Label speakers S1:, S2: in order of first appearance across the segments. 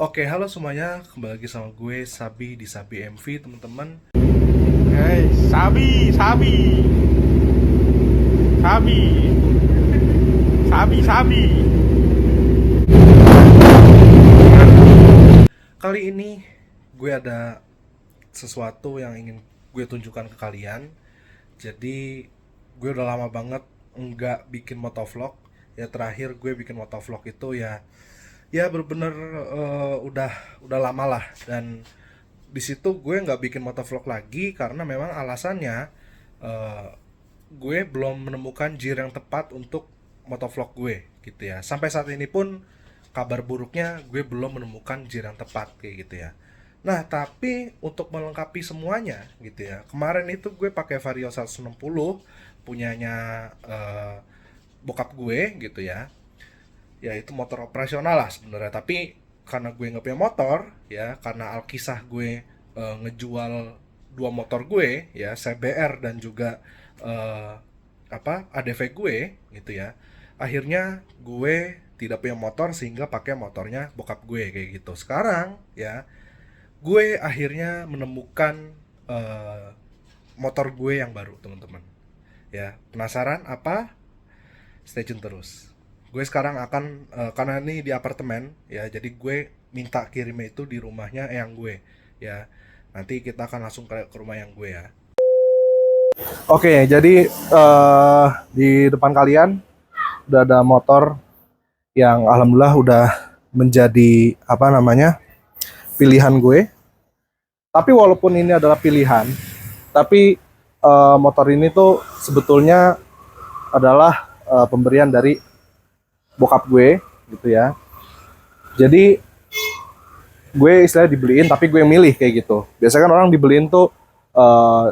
S1: Oke, halo semuanya. Kembali lagi sama gue Sabi di Sabi MV, teman-teman.
S2: Hey, Sabi, Sabi, Sabi, Sabi, Sabi.
S1: Kali ini gue ada sesuatu yang ingin gue tunjukkan ke kalian. Jadi, gue udah lama banget nggak bikin motovlog. Ya terakhir gue bikin motovlog itu ya bener-bener udah lama lah. Dan di situ gue nggak bikin motovlog lagi karena memang alasannya eh, gue belum menemukan gear yang tepat untuk motovlog gue gitu ya. Sampai saat ini pun kabar buruknya gue belum menemukan gear yang tepat kayak gitu ya. Nah, tapi untuk melengkapi semuanya gitu ya. Kemarin itu gue pakai Vario 160 punyanya bokap gue gitu ya. Ya itu motor operasional lah sebenarnya, tapi karena gue nggak punya motor ya, karena alkisah gue ngejual dua motor gue ya, CBR dan juga eh, ADV gue gitu ya, akhirnya gue tidak punya motor sehingga pakai motornya bokap gue kayak gitu. Sekarang ya gue akhirnya menemukan motor gue yang baru, teman-teman. Ya, penasaran apa? Stay tune terus. Gue sekarang akan karena ini di apartemen ya, jadi gue minta kirimnya itu di rumahnya eyang gue ya. Nanti kita akan langsung ke rumah yang gue ya. Oke, jadi di depan kalian udah ada motor yang alhamdulillah udah menjadi pilihan gue. Tapi walaupun ini adalah pilihan, tapi motor ini tuh sebetulnya adalah pemberian dari bokap gue gitu ya. Jadi gue istilahnya dibeliin tapi gue yang milih kayak gitu. Biasanya kan orang dibeliin tuh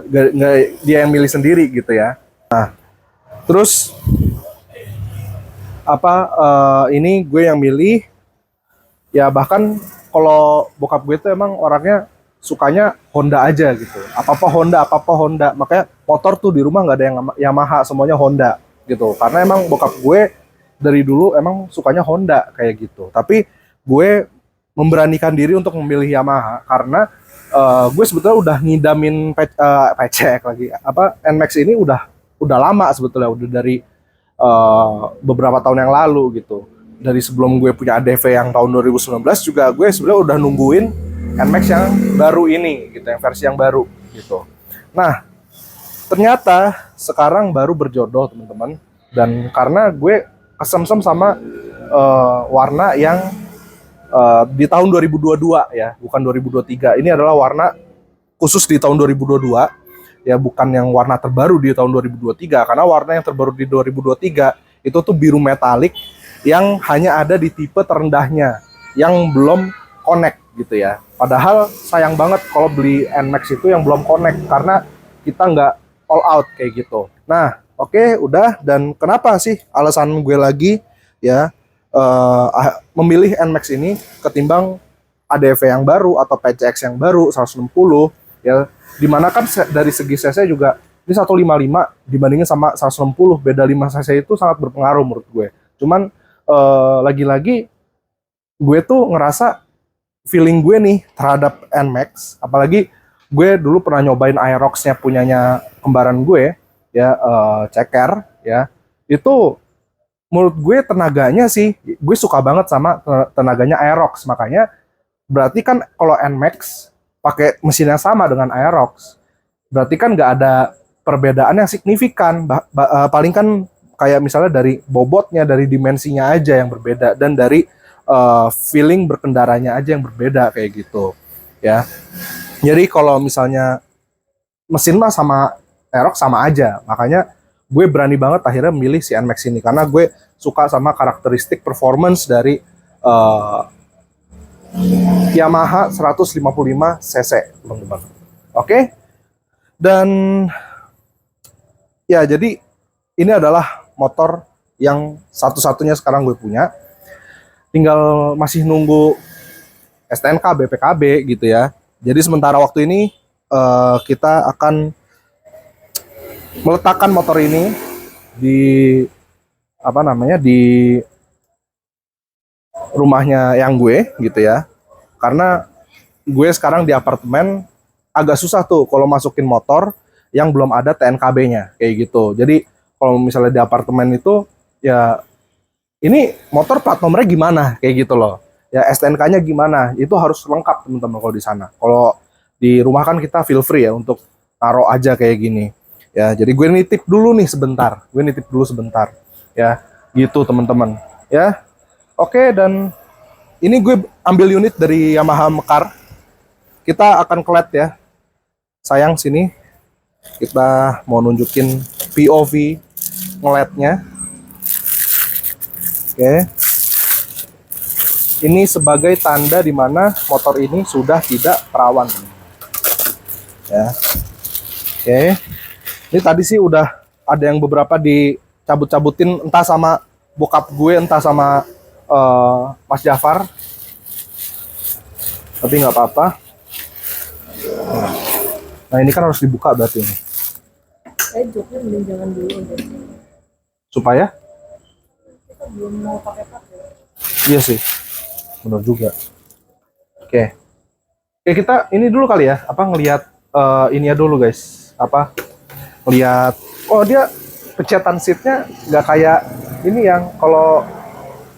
S1: nggak dia yang milih sendiri gitu ya. Nah, terus ini gue yang milih ya. Bahkan kalau bokap gue tuh emang orangnya sukanya Honda aja gitu. Apa-apa Honda. Makanya motor tuh di rumah nggak ada yang Yamaha, semuanya Honda gitu. Karena emang bokap gue dari dulu emang sukanya Honda kayak gitu. Tapi gue memberanikan diri untuk memilih Yamaha karena gue sebetulnya udah ngidamin pecek lagi NMAX ini udah lama sebetulnya, udah dari beberapa tahun yang lalu gitu. Dari sebelum gue punya ADV yang tahun 2019 juga gue sebenarnya udah nungguin NMAX yang baru ini gitu, yang versi yang baru gitu. Nah, ternyata sekarang baru berjodoh, teman-teman. Dan karena gue kesemsem sama warna yang di tahun 2022 ya, bukan 2023. Ini adalah warna khusus di tahun 2022 ya, bukan yang warna terbaru di tahun 2023. Karena warna yang terbaru di 2023 itu tuh biru metalik yang hanya ada di tipe terendahnya yang belum connect gitu ya. Padahal sayang banget kalau beli NMAX itu yang belum connect karena kita nggak all out kayak gitu. Nah, oke, udah. Dan kenapa sih alasan gue lagi ya memilih NMAX ini ketimbang ADV yang baru atau PCX yang baru 160 ya, dimana kan dari segi cc juga ini 155 dibandingin sama 160, beda 5 cc itu sangat berpengaruh menurut gue. Cuman lagi-lagi gue tuh ngerasa feeling gue nih terhadap NMAX, apalagi gue dulu pernah nyobain Aerox-nya punyanya kembaran gue ya, Ceker ya, itu menurut gue tenaganya sih, gue suka banget sama tenaganya Aerox. Makanya berarti kan kalau NMAX pakai mesin yang sama dengan Aerox, berarti kan nggak ada perbedaan yang signifikan. Paling kan kayak misalnya dari bobotnya, dari dimensinya aja yang berbeda, dan dari feeling berkendaranya aja yang berbeda kayak gitu ya. Jadi kalau misalnya mesin mah sama Aerox sama aja. Makanya gue berani banget akhirnya milih si NMAX ini karena gue suka sama karakteristik performance dari Yamaha 155 cc, teman-teman. Oke. Dan ya, jadi ini adalah motor yang satu-satunya sekarang gue punya. Tinggal masih nunggu STNK, BPKB gitu ya. Jadi sementara waktu ini kita akan meletakkan motor ini di di rumahnya yang gue gitu ya. Karena gue sekarang di apartemen agak susah tuh kalau masukin motor yang belum ada TNKB-nya kayak gitu. Jadi kalau misalnya di apartemen itu ya ini motor plat nomornya gimana kayak gitu loh. Ya STNK-nya gimana? Itu harus lengkap teman-teman kalau di sana. Kalau di rumah kan kita feel free ya untuk taruh aja kayak gini. Ya, jadi gue nitip dulu nih sebentar. Gue nitip dulu sebentar. Ya, gitu teman-teman. Ya. Oke, dan ini gue ambil unit dari Yamaha Mekar. Kita akan ke LED ya. Sayang sini kita mau nunjukin POV nge-LED-nya. Oke. Ini sebagai tanda di mana motor ini sudah tidak perawan. Ya. Oke. Ini tadi sih udah ada yang beberapa dicabut-cabutin entah sama bokap gue, entah sama Mas Jafar. Tapi nggak apa-apa. Nah ini kan harus dibuka berarti ini.
S3: Joknya mending jangan dulu aja.
S1: Supaya?
S3: Kita belum mau pakai.
S1: Iya sih. Benar juga. Oke. Oke, kita ini dulu kali ya. Apa ngelihat ini ya dulu guys. Apa? Ngelihat. Oh dia pencetan seatnya nggak kayak ini yang kalau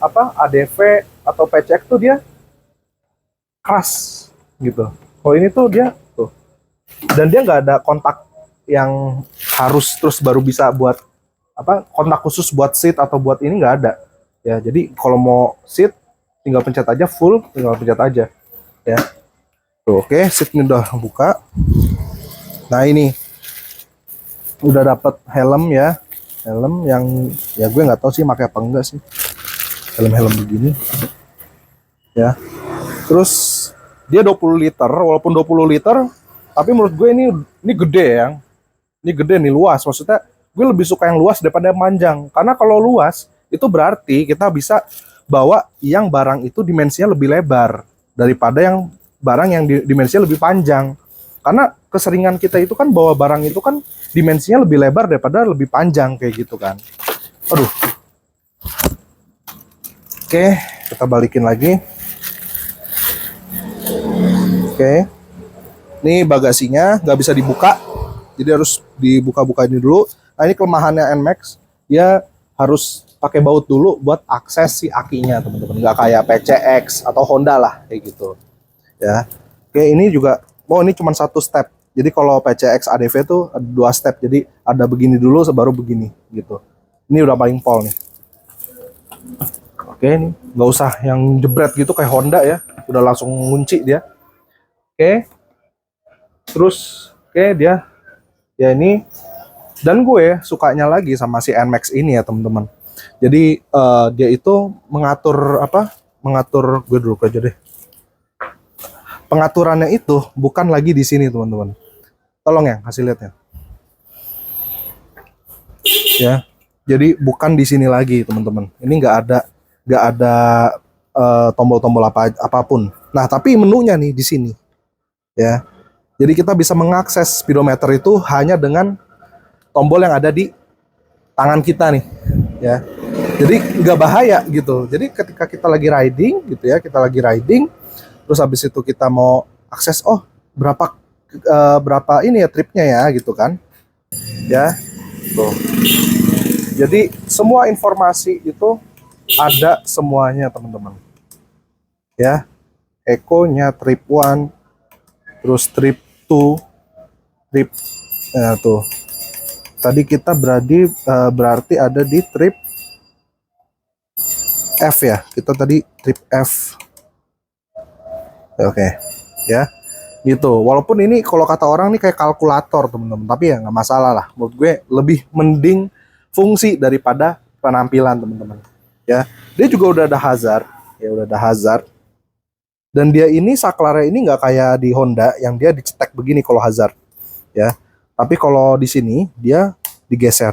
S1: apa ADV atau PCX tuh dia keras gitu. Kalau ini tuh dia tuh. Dan dia nggak ada kontak yang harus terus baru bisa buat apa kontak khusus buat seat atau buat ini nggak ada. Ya jadi kalau mau seat tinggal pencet aja full, tinggal pencet aja ya. Tuh, oke, seatnya udah buka. Nah ini udah dapet helm ya, helm yang ya gue nggak tahu sih pakai apa enggak sih helm-helm begini ya. Terus dia 20 liter, walaupun 20 liter tapi menurut gue ini gede ya, ini gede nih, luas. Maksudnya gue lebih suka yang luas daripada yang panjang, karena kalau luas itu berarti kita bisa bawa yang barang itu dimensinya lebih lebar daripada yang barang yang dimensinya lebih panjang. Karena keseringan kita itu kan bawa barang itu kan dimensinya lebih lebar daripada lebih panjang kayak gitu kan. Aduh. Oke, kita balikin lagi. Oke. Ini bagasinya nggak bisa dibuka. Jadi harus dibuka-buka ini dulu. Nah, ini kelemahannya NMAX. Dia harus pakai baut dulu buat akses si akinya, teman-teman. Nggak kayak PCX atau Honda lah kayak gitu. Ya. Oke, ini juga ini cuma satu step. Jadi kalau PCX ADV tuh ada 2 step. Jadi ada begini dulu baru begini gitu. Ini udah paling pol nih. Oke, ini nggak usah yang jebret gitu kayak Honda ya. Udah langsung ngunci dia. Oke. Terus dia ya ini, dan gue sukanya lagi sama si NMAX ini ya teman-teman. Jadi dia itu mengatur gue dulu aja deh. Pengaturannya itu bukan lagi di sini teman-teman. Tolong ya kasih lihat ya. Ya. Jadi bukan di sini lagi teman-teman. Ini nggak ada tombol-tombol apapun. Nah tapi menunya nih di sini. Ya. Jadi kita bisa mengakses speedometer itu hanya dengan tombol yang ada di tangan kita nih, ya. Jadi nggak bahaya gitu. Jadi ketika kita lagi riding gitu ya, terus habis itu kita mau akses, berapa ini ya tripnya ya gitu kan, ya. Tuh. Jadi semua informasi itu ada semuanya teman-teman, ya. Eco-nya trip 1, terus trip 2, trip, nah tuh. Tadi kita berarti ada di trip F ya. Kita tadi trip F. Oke, ya. Gitu. Walaupun ini kalau kata orang nih kayak kalkulator, teman-teman, tapi ya nggak masalah lah. Menurut gue lebih mending fungsi daripada penampilan, teman-teman. Ya. Dia juga udah ada hazard, ya udah ada hazard. Dan dia ini saklarnya ini nggak kayak di Honda yang dia dicetek begini kalau hazard, ya. Tapi kalau di sini dia digeser,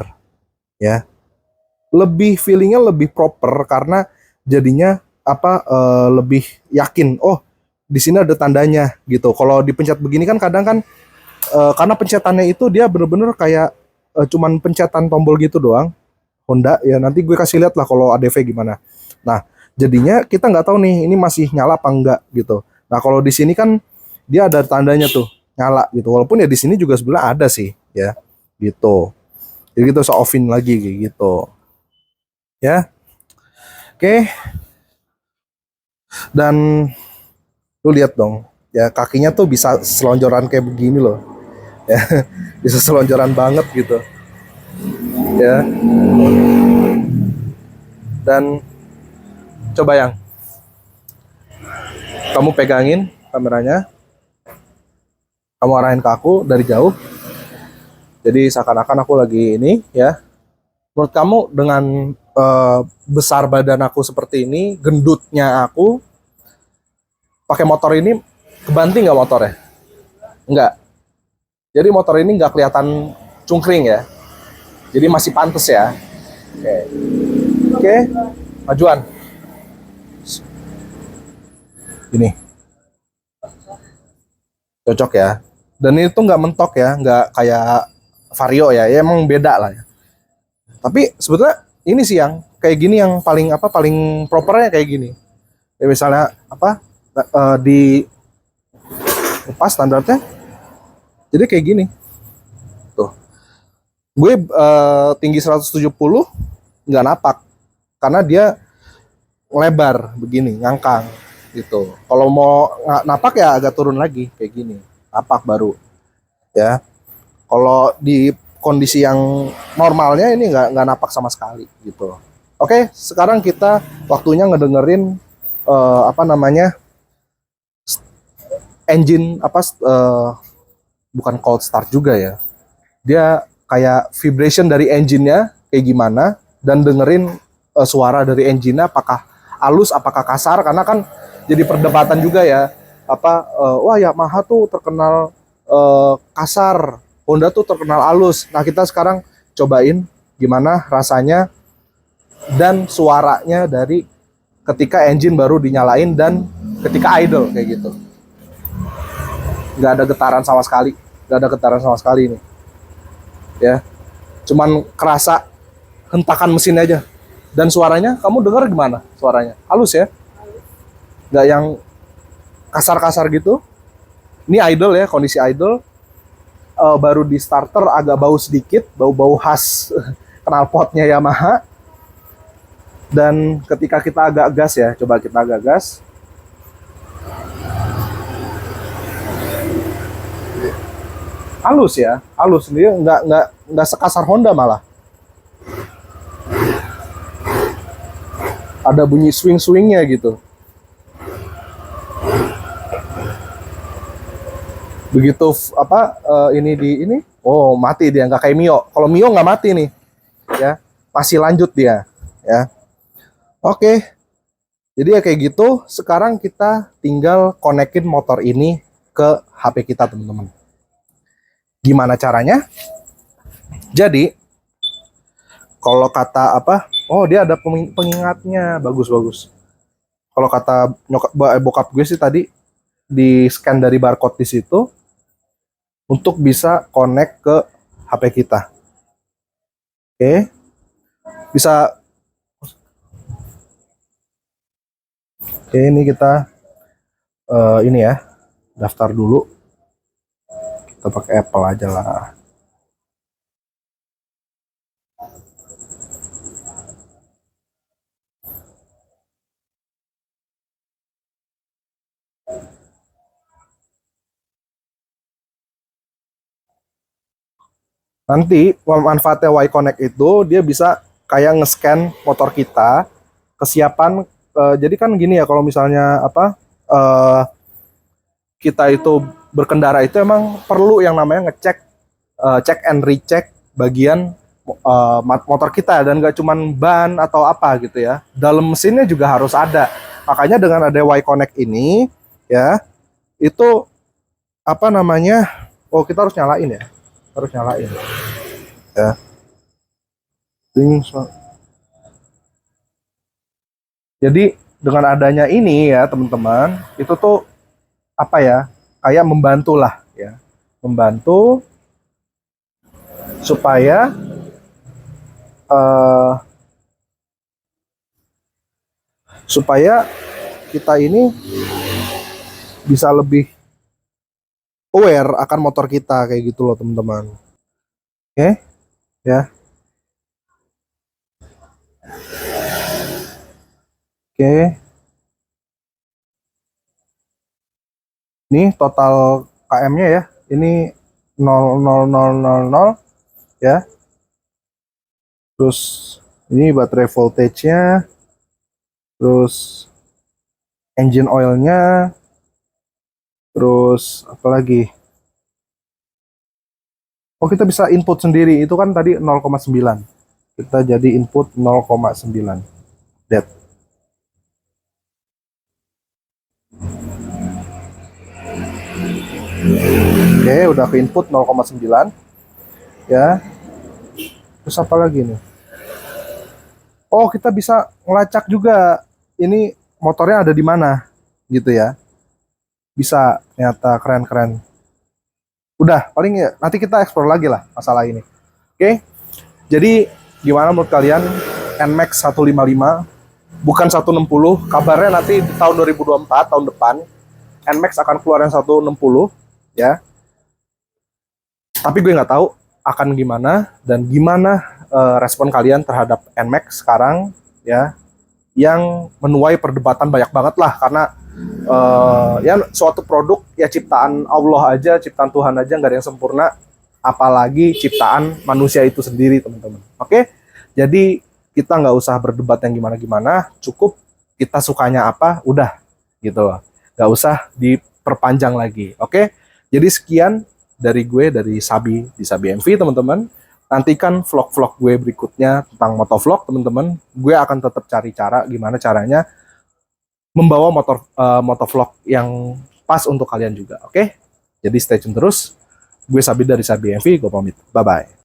S1: ya. Lebih feelingnya lebih proper karena jadinya lebih yakin. Oh, di sini ada tandanya gitu. Kalau dipencet begini kan kadang kan karena pencetannya itu dia bener-bener kayak cuman pencetan tombol gitu doang. Honda ya nanti gue kasih lihat lah kalau ADV gimana. Nah jadinya kita nggak tahu nih ini masih nyala apa enggak gitu. Nah, kalau di sini kan dia ada tandanya tuh nyala gitu. Walaupun ya di sini juga sebenarnya ada sih ya gitu. Jadi kita bisa off-in lagi kayak gitu. Ya. Oke. Dan lu lihat dong. Ya kakinya tuh bisa selonjoran kayak begini loh. Ya. Bisa selonjoran banget gitu. Ya. Dan coba yang kamu pegangin kameranya, kamu arahin ke aku dari jauh. Jadi seakan-akan aku lagi ini ya. Menurut kamu dengan besar badan aku seperti ini, gendutnya aku, pakai motor ini kebanting nggak motornya? Nggak. Jadi motor ini nggak kelihatan cungkring ya. Jadi masih pantas ya. Oke. Oke. Majuan. Ini. Cocok ya. Dan ini tuh nggak mentok ya, nggak kayak Vario ya. Ya emang beda lah ya. Tapi sebetulnya ini sih yang kayak gini yang paling paling propernya kayak gini. Ya misalnya di lepas standarnya. Jadi kayak gini. Tuh. Gue tinggi 170 nggak napak karena dia lebar begini, ngangkang gitu. Kalau mau napak ya agak turun lagi kayak gini. Napak baru. Ya. Kalau di kondisi yang normalnya ini nggak napak sama sekali gitu. Oke, sekarang kita waktunya ngedengerin engine bukan cold start juga ya. Dia kayak vibration dari engine-nya kayak gimana dan dengerin suara dari engine-nya apakah halus apakah kasar karena kan jadi perdebatan juga ya. Wah Yamaha tuh terkenal kasar, Honda tuh terkenal halus. Nah, kita sekarang cobain gimana rasanya dan suaranya dari ketika engine baru dinyalain dan ketika idle kayak gitu. Nggak ada getaran sama sekali. Nggak ada getaran sama sekali ini. Ya. Cuman kerasa hentakan mesin aja. Dan suaranya, kamu dengar gimana suaranya? Halus ya? Nggak yang kasar-kasar gitu. Ini idle ya, kondisi idle. Baru di starter agak bau sedikit, bau-bau khas knalpotnya Yamaha. Dan ketika kita agak gas ya, coba kita agak gas. Halus ya, halus dia nggak sekasar Honda malah. Ada bunyi swing-swingnya gitu. Begitu ini oh mati dia, nggak kayak Mio. Kalau Mio nggak mati nih ya, masih lanjut dia ya. Oke, jadi ya kayak gitu. Sekarang kita tinggal konekin motor ini ke HP kita teman-teman. Gimana caranya? Jadi kalau kata oh dia ada pengingatnya, bagus. Kalau kata bokap gue sih tadi di scan dari barcode di situ untuk bisa connect ke HP kita. Oke. Bisa. Oke, ini kita ini ya, daftar dulu. Kita pakai Apple aja lah. Nanti manfaatnya Y-Connect itu dia bisa kayak nge-scan motor kita, kesiapan. Jadi kan gini ya, kalau misalnya kita itu berkendara itu emang perlu yang namanya ngecek, check and recheck bagian motor kita, dan gak cuman ban atau apa gitu ya. Dalam mesinnya juga harus ada. Makanya dengan ada Y-Connect ini ya, itu oh kita harus nyalain ya. Harus nyalain ya. Jadi dengan adanya ini ya teman-teman, itu tuh kayak membantu lah ya, membantu supaya kita ini bisa lebih aware akan motor kita kayak gitu loh teman-teman. Oke, ya. Oke. Ini total KM-nya ya. Ini 0,0000 ya. Terus ini baterai voltage-nya. Terus engine oil-nya. Terus apa lagi? Oh, kita bisa input sendiri. Itu kan tadi 0,9. Kita jadi input 0,9. That. Oke, udah ke input 0,9. Ya. Terus apa lagi nih? Oh, kita bisa ngelacak juga ini motornya ada di mana gitu ya. Bisa, ternyata keren-keren. Udah, paling ya nanti kita explore lagi lah masalah ini. Oke. Jadi gimana menurut kalian NMAX 155 bukan 160, kabarnya nanti di tahun 2024 tahun depan NMAX akan keluar yang 160 ya. Tapi gue nggak tahu akan gimana dan gimana respon kalian terhadap NMAX sekarang ya, yang menuai perdebatan banyak banget lah karena ya suatu produk ya ciptaan Allah aja, ciptaan Tuhan aja nggak ada yang sempurna, apalagi ciptaan manusia itu sendiri teman-teman. Oke, jadi kita nggak usah berdebat yang gimana-gimana, cukup kita sukanya apa, udah gitu loh, nggak usah diperpanjang lagi. Oke, jadi sekian dari gue, dari Sabi di Sabi MV teman-teman. Nantikan vlog-vlog gue berikutnya tentang motovlog teman-teman. Gue akan tetap cari cara gimana caranya membawa motovlog yang pas untuk kalian juga. Oke? Jadi stay tune terus. Gue Sabi dari Sabi MV, gue pamit. Bye-bye.